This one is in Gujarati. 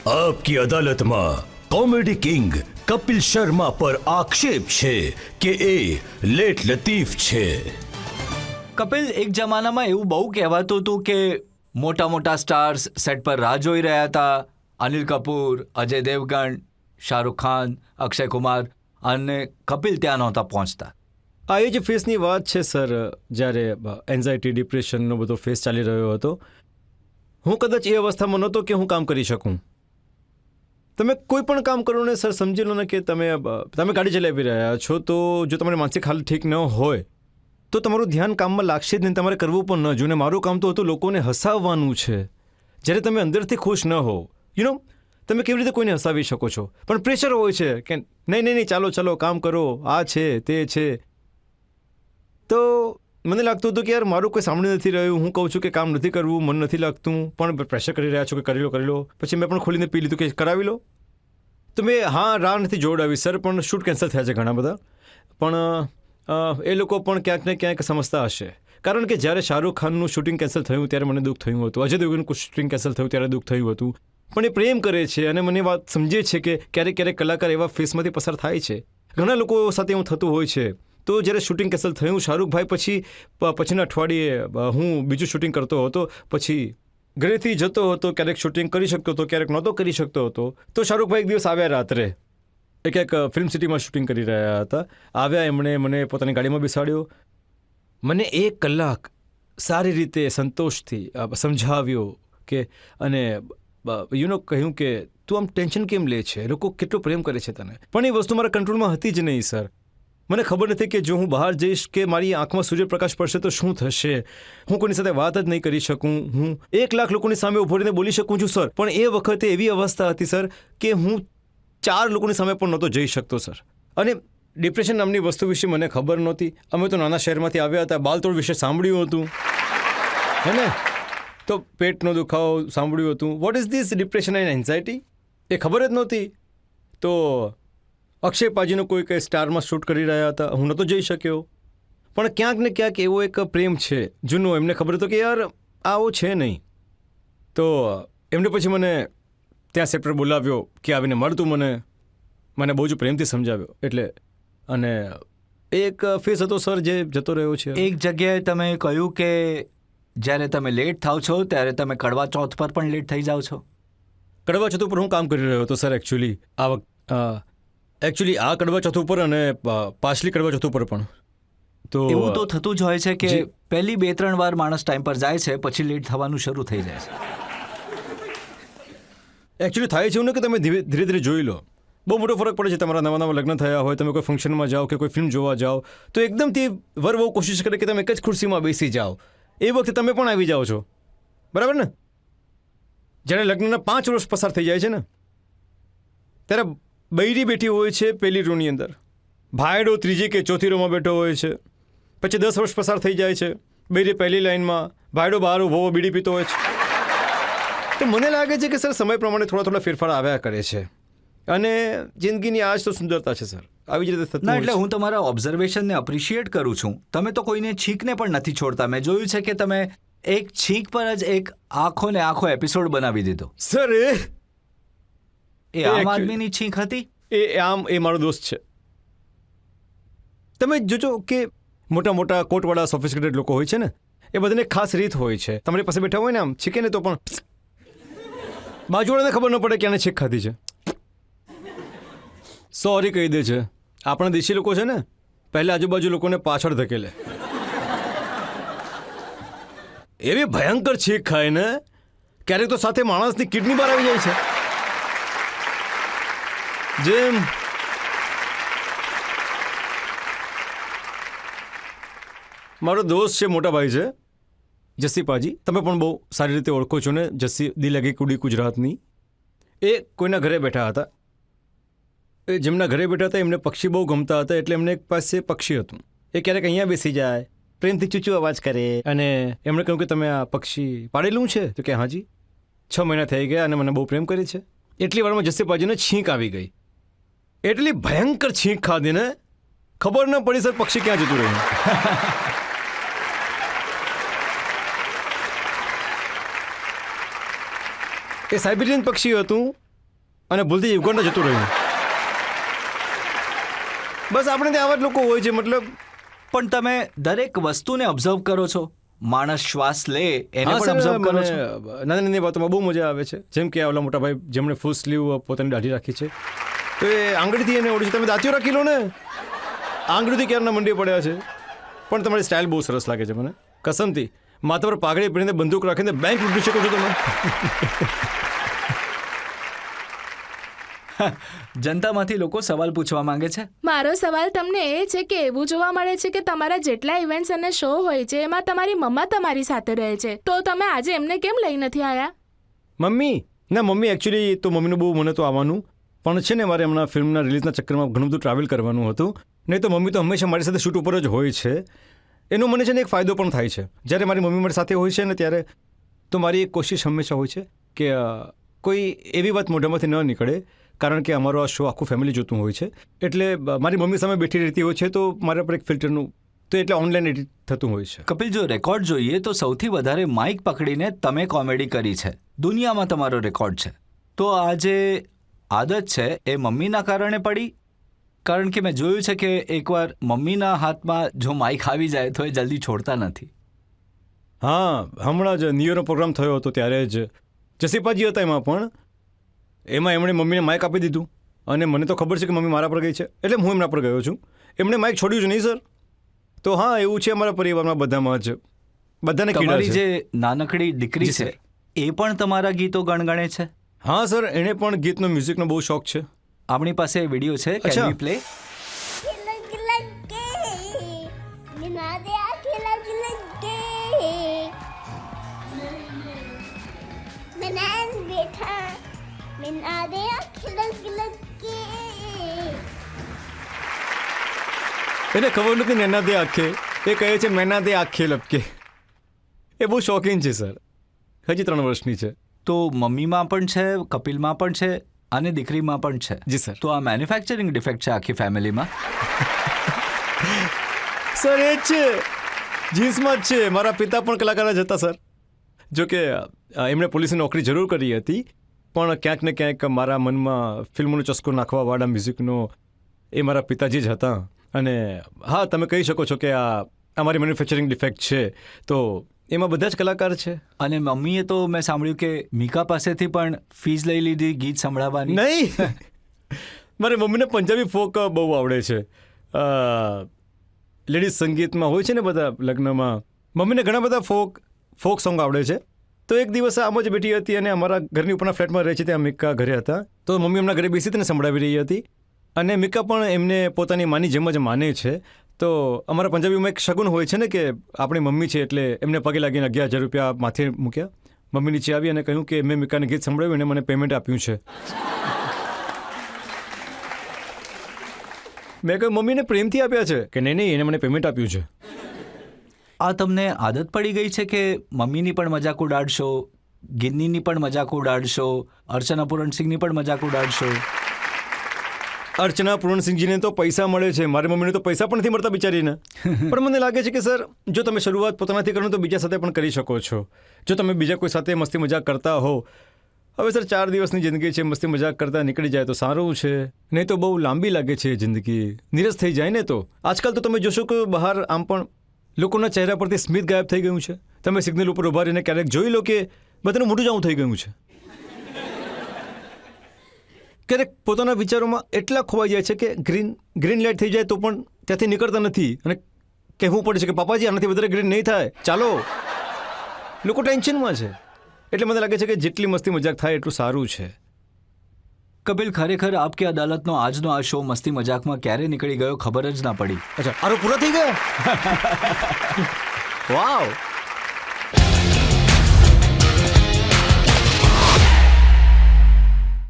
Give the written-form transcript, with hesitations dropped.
આપકી અદાલતમાં કોમેડી કિંગ કપિલ શર્મા પર આક્ષેપ છે કે એ લેટ લતીફ છે. કપિલ, એક જમાનામાં એવું બહુ કહેવાતું હતું કે મોટા મોટા સ્ટાર્સ સેટ પર રાહ જોઈ રહ્યા હતા. અનિલ કપૂર, અજય દેવગણ, શાહરૂખ ખાન, અક્ષય કુમાર, અને કપિલ ત્યાં નહોતા પહોંચતા. આ એ જ ફેસની વાત છે સર, જ્યારે એન્ઝાયટી ડિપ્રેશનનો બધો ફેસ ચાલી રહ્યો હતો. હું કદાચ એ અવસ્થામાં નહોતો કે હું કામ કરી શકું. તમે કોઈ પણ કામ કરો ને સર, સમજી લો ને કે તમે ગાડી ચલાવી રહ્યા છો, તો જો તમારી માનસિક હાલત ઠીક ન હોય તો તમારું ધ્યાન કામમાં લાગશે જ નહીં, તમારે કરવું પણ ન જોઈએ. મારું કામ તો હતું લોકોને હસાવવાનું છે. જ્યારે તમે અંદરથી ખુશ ન હો, તમે કેવી રીતે કોઈને હસાવી શકો છો? પણ પ્રેશર હોય છે કે નહીં, ચાલો કામ કરો, આ છે તે છે. તો મને લાગતું હતું કે યાર મારું કોઈ સાંભળી નથી રહ્યું. હું કહું છું કે કામ નથી કરવું, મન નથી લાગતું, પણ પ્રેશર કરી રહ્યા છો કે કરી લો. પછી મેં પણ ખોલીને પી લીધું કે કરાવી લો. તો મેં રાહ નથી જોડાવી સર, પણ શૂટ કેન્સલ થયા છે ઘણા બધા. પણ એ લોકો પણ ક્યાંક ને ક્યાંક સમજતા હશે, કારણ કે જ્યારે શાહરૂખ ખાનનું શૂટિંગ કેન્સલ થયું ત્યારે મને દુઃખ થયું હતું. અજય દેવગનનું શૂટિંગ કેન્સલ થયું ત્યારે દુઃખ થયું હતું. પણ એ પ્રેમ કરે છે અને મને વાત સમજે છે કે ક્યારેક કલાકાર એવા ફેસમાંથી પસાર થાય છે. ઘણા લોકો સાથે એવું થતું હોય છે. તો જ્યારે શૂટિંગ કેન્સલ થયું, શાહરૂખભાઈ પછીના અઠવાડિયે હું બીજું શૂટિંગ કરતો હતો, પછી ઘરેથી જતો હતો, ક્યારેક શૂટિંગ કરી શકતો હતો, ક્યારેક નહોતો કરી શકતો હતો. તો શાહરૂખભાઈ એક દિવસ આવ્યા રાત્રે, ક્યાંક ફિલ્મ સિટીમાં શૂટિંગ કરી રહ્યા હતા. આવ્યા, એમણે મને પોતાની ગાડીમાં બેસાડ્યો, મને 1 કલાક સારી રીતે સંતોષથી સમજાવ્યો કે અને કહ્યું કે તું આમ ટેન્શન કેમ લે છે, લોકો કેટલો પ્રેમ કરે છે તને. પણ એ વસ્તુ મારા કંટ્રોલમાં હતી જ નહીં સર. મને ખબર નથી કે જો હું બહાર જઈશ કે મારી આંખમાં સૂર્યપ્રકાશ પડશે તો શું થશે. હું કોઈની સાથે વાત જ નહીં કરી શકું. હું 1 લાખ લોકોની સામે ઊભો રહીને બોલી શકું છું સર, પણ એ વખતે એવી અવસ્થા હતી સર કે હું 4 લોકોની સામે પણ નહોતો જઈ શકતો સર. અને ડિપ્રેશન નામની વસ્તુ વિશે મને ખબર નહોતી. અમે તો નાના શહેરમાંથી આવ્યા હતા, બાલતોડ વિશે સાંભળ્યું હતું, હે ને, તો પેટનો દુખાવો સાંભળ્યું હતું. What is this depression and anxiety, એ ખબર જ નહોતી. તો અક્ષય પાજીનો કોઈ કંઈ સ્ટારમાં શૂટ કરી રહ્યા હતા, હું નહોતો જઈ શક્યો. પણ ક્યાંક ને ક્યાંક એવો એક પ્રેમ છે જૂનો, એમને ખબર હતો કે યાર આવો છે નહીં. તો એમને પછી મને ત્યાં સેટ પર બોલાવ્યો કે આવીને મળતું, મને બહુ જ પ્રેમથી સમજાવ્યો. એટલે અને એક ફેસ હતો સર જે જતો રહ્યો છે. એક જગ્યાએ તમે કહ્યું કે જ્યારે તમે લેટ થાવ છો ત્યારે તમે કડવા ચોથ પર પણ લેટ થઈ જાઓ છો. કડવા ચોથ ઉપર હું કામ કરી રહ્યો હતો સર. એકચ્યુઅલી આ કડવા ચોથ ઉપર અને પાછલી કડવા ચોથ ઉપર પણ. તો એવું તો થતું જ હોય છે કે પહેલી 2-3 વાર માણસ ટાઈમ પર જાય છે, પછી લેટ થવાનું શરૂ થઈ જાય છે. એકચ્યુઅલી થાય છે એવું ને કે તમે ધીરે ધીરે જોઈ લો. બહુ મોટો ફરક પડે છે. તમારા નવા લગ્ન થયા હોય, તમે કોઈ ફંક્શનમાં જાઓ કે કોઈ ફિલ્મ જોવા જાઓ, તો એકદમથી વર બહુ કોશિશ કરે કે તમે એક જ ખુરશીમાં બેસી જાઓ. એ વખતે તમે પણ આવી જાઓ છો, બરાબર ને? જ્યારે લગ્નના 5 વર્ષ પસાર થઈ જાય છે ને, ત્યારે બૈરી બેઠી હોય છે પહેલી રોની અંદર, ભાયડો ત્રીજી કે ચોથી રોમાં બેઠો હોય છે. પછી 10 વર્ષ પસાર થઈ જાય છે, બૈરી પહેલી લાઈનમાં, ભાયડો બહાર ઊભો બીડી પીતો હોય છે. તો મને લાગે છે કે સર સમય પ્રમાણે થોડા ફેરફાર આવ્યા કરે છે, અને જિંદગીની આ જ તો સુંદરતા છે સર. આવી જ રીતે થતું. ના, એટલે હું તમારા ઓબ્ઝર્વેશનને અપ્રિશિએટ કરું છું. તમે તો કોઈને છીંકને પણ નથી છોડતા. મેં જોયું છે કે તમે એક છીંક પર જ એક આખો એપિસોડ બનાવી દીધો. સર એ આમ આદમીની છીંક હતી. એ મારો દોસ્ત છે. તમે જોજો કે મોટા કોટવાળા સોફિસ્ટિકેટેડ લોકો હોય છે ને, એ બધાને ખાસ રીત હોય છે. તમારી પાસે બેઠા હોય ને, આમ છીકે ને તો પણ બાજુવાળાને ખબર ન પડે કે આને છીક ખાધી છે. સોરી કહી દે છે. આપણા દેશી લોકો છે ને, પહેલા આજુબાજુ લોકોને પાછળ ધકેલે. એવી ભયંકર છીક ખાય ને, ક્યારેક તો સાથે માણસની કિડની બહાર આવી જાય છે. જેમ મારો દોસ્ત છે, મોટા ભાઈ છે, જસ્સી પાજી. તમે પણ બહુ સારી રીતે ઓળખો છો ને, જસ્સી દિલ લગી કુડી ગુજરાતની. એ કોઈના ઘરે બેઠા હતા. એ જેમના ઘરે બેઠા હતા એમને પક્ષી બહુ ગમતા હતા, એટલે એમને એક પાસે પક્ષી હતું. એ ક્યારેક અહીંયા બેસી જાય, પ્રેમથી ચૂચું અવાજ કરે, અને એમણે કહ્યું કે તમે આ પક્ષી પાડેલું છે? તો કે હાજી, 6 મહિના થઈ ગયા અને મને બહુ પ્રેમ કરે છે. એટલી વારમાં જસ્સી પાજીને છીંક આવી ગઈ. એટલી ભયંકર છીંક ખાધી ને, ખબર ન પડી સર પક્ષી ક્યાં જતું રહ્યું. એ સાઇબેરિયન પક્ષી હતું, અને ભૂલથી યુગાન્ડા જતું રહ્યું. બસ આપણે ત્યાં આવા જ લોકો હોય છે. મતલબ પણ તમે દરેક વસ્તુને ઓબ્ઝર્વ કરો છો. માણસ શ્વાસ લે એને હા પણ સર, ઓબ્ઝર્વ કરો મને છો. નાની નાની વાતોમાં બહુ મજા આવે છે. જેમ કે ઓલા મોટા ભાઈ જેમણે ફૂલ સ્લીવ પોતાની દાઢી રાખી છે, તો એ આંગળીથી એને ઓળખી. તમે દાંતીઓ રાખી લો ને, આંગળીથી ક્યારના મંડી પડ્યા છે. પણ તમારી સ્ટાઇલ બહુ સરસ લાગે છે મને, કસમથી. માથા પર પાઘડી પહેરીને બંદૂક રાખીને બેંક લૂંટી શકો છો તમે. જનતામાંથી લોકો સવાલ પૂછવા માંગે છે. મારો સવાલ તમને એ છે કે એવું જોવા મળે છે કે તમારા જેટલા ઇવેન્ટ્સ અને શો હોય છે એમાં તમારી મમ્મા તમારી સાથે રહે છે, તો તમે આજે એમને કેમ લઈ નથી આવ્યા? મમ્મી ના, મમ્મી એકચ્યુઅલી તો મમ્મીનું બહુ મને તો આવવાનું પણ છે ને, મારે હમણાં ફિલ્મના રિલીઝના ચક્કરમાં ઘણું બધું ટ્રાવેલ કરવાનું હતું. નહીં તો મમ્મી તો હંમેશા મારી સાથે શૂટ ઉપર જ હોય છે. એનો મને છે ને એક ફાયદો પણ થાય છે. જ્યારે મારી મમ્મી મારી સાથે હોય છે ને ત્યારે તો મારી એક કોશિશ હંમેશા હોય છે કે કોઈ એવી વાત મોઢામાંથી ન નીકળે, કારણ કે અમારો આ શો આખું ફેમિલી જોતું હોય છે. એટલે મારી મમ્મી સામે બેઠી રહેતી હોય છે તો મારા પર એક ફિલ્ટરનું તો એટલે ઓનલાઈન એડિટ થતું હોય છે. કપિલ, જો રેકોર્ડ જોઈએ તો સૌથી વધારે માઇક પકડીને તમે કોમેડી કરી છે દુનિયામાં, તમારો રેકોર્ડ છે. તો આ જે આદત છે એ મમ્મીના કારણે પડી? કારણ કે મેં જોયું છે કે એકવાર મમ્મીના હાથમાં જો માઇક આવી જાય તો એ જલ્દી છોડતા નથી. હા, હમણાં જ ન્યૂ યરનો પ્રોગ્રામ થયો હતો ત્યારે જ જસીપાજી હતા એમાં એમણે મમ્મીને માઇક આપી દીધું અને મને તો ખબર છે કે મમ્મી મારા પર ગઈ છે એટલે હું એમના પર ગયો છું. એમણે માઇક છોડ્યું જ નહીં સર. તો હા, એવું છે અમારા પરિવારમાં બધામાં જ. બધાને તમારી કીડા છે. જે નાનકડી દીકરી જી છે સર. એ પણ તમારા ગીતો ગણગણે છે. હા સર, એણે પણ ગીતનો મ્યુઝિકનો બહુ શોખ છે. આપણી પાસે વિડીયો છે, અચ્છા. Can we play? એને ખબર નથી નૈના દે આંખે, એ કહે છે મૈના દે આંખે લપકે. એ બહુ શોખીન છે સર. હજી 3 વર્ષની છે. તો મમ્મીમાં પણ છે, કપિલમાં પણ છે અને દીકરીમાં પણ છે. જી સર. તો આ મેન્યુફેક્ચરિંગ ડિફેક્ટ છે આખી ફેમિલીમાં. સર એ જ છે, જીન્સમાં જ છે. મારા પિતા પણ કલાકાર જ હતા સર. જો કે એમણે પોલીસની નોકરી જરૂર કરી હતી, પણ ક્યાંક ને ક્યાંક મારા મનમાં ફિલ્મોનો ચસ્કો નાખવાવાળા મ્યુઝિકનો એ મારા પિતાજી જ હતા. અને હા, તમે કહી શકો છો કે આ અમારી મેન્યુફેક્ચરિંગ ડિફેક્ટ છે, તો એમાં બધા જ કલાકાર છે. અને મમ્મીએ તો મેં સાંભળ્યું કે મીકા પાસેથી પણ ફીસ લઈ લીધી ગીત સંભળાવવાની. નહીં, મારી મમ્મીને પંજાબી ફોક બહુ આવડે છે. લેડીઝ સંગીતમાં હોય છે ને બધા લગ્નમાં, મમ્મીને ઘણા બધા ફોક સોંગ આવડે છે. તો એક દિવસ આમ જ બેઠી હતી અને અમારા ઘરની ઉપરના ફ્લેટમાં રહે છે ત્યાં મિક્કા ઘરે હતા. તો મમ્મી એમના ઘરે બેસી તેને સંભળાવી રહી હતી અને મિક્કા પણ એમને પોતાની માની જેમ જ માને છે. તો અમારા પંજાબીમાં એક શગુન હોય છે ને કે આપણી મમ્મી છે એટલે એમને પગે લાગીને 11,000 રૂપિયા માથે મૂક્યા. મમ્મી નીચે આવી અને કહ્યું કે મેં મિક્કાને ગીત સંભળાવ્યું અને મને પેમેન્ટ આપ્યું છે. મેં કહ્યું મમ્મીને પ્રેમથી આપ્યા છે કે નહીં એને મને પેમેન્ટ આપ્યું છે. આ તમને આદત પડી ગઈ છે કે મમ્મીની પણ મજાક ઉડાડશો, ગિન્નીની પણ મજાક ઉડાડશો, અર્ચના પૂરણસિંહની પણ મજાક ઉડાડશો? અર્ચના પૂરણસિંહજીને તો પૈસા મળે છે, મારી મમ્મીને તો પૈસા પણ નથી મળતા બિચારીને. પણ મને લાગે છે કે સર, જો તમે શરૂઆત પોતાનાથી કરો તો બીજા સાથે પણ કરી શકો છો. જો તમે બીજા કોઈ સાથે મસ્તી મજાક કરતા હો, હવે સર 4 દિવસની જિંદગી છે, મસ્તી મજાક કરતા નીકળી જાય તો સારું છે. નહીં તો બહુ લાંબી લાગે છે જિંદગી, નીરસ થઈ જાય ને. તો આજકાલ તો તમે જોશો કે બહાર આમ પણ લોકોના ચહેરા પરથી સ્મિત ગાયબ થઈ ગયું છે. તમે સિગ્નલ ઉપર ઊભા રહીને ક્યારેક જોઈ લો કે બધાનું મોઢું જ આવું થઈ ગયું છે. ક્યારેક પોતાના વિચારોમાં એટલા ખોવાઈ જાય છે કે ગ્રીન લાઇટ થઈ જાય તો પણ ત્યાંથી નીકળતા નથી અને કહેવું પડે છે કે પાપાજી આનાથી વધારે ગ્રીન નહીં થાય, ચાલો. લોકો ટેન્શનમાં છે. એટલે મને લાગે છે કે જેટલી મસ્તી મજાક થાય એટલું સારું છે. કપિલ, ખરેખર આપકી અદાલતનો આજનો આ શો મસ્તી મજાકમાં ક્યારે નીકળી ગયો ખબર જ ના પડી. અચ્છા, આરો પૂરા થઈ ગયા. વાવ.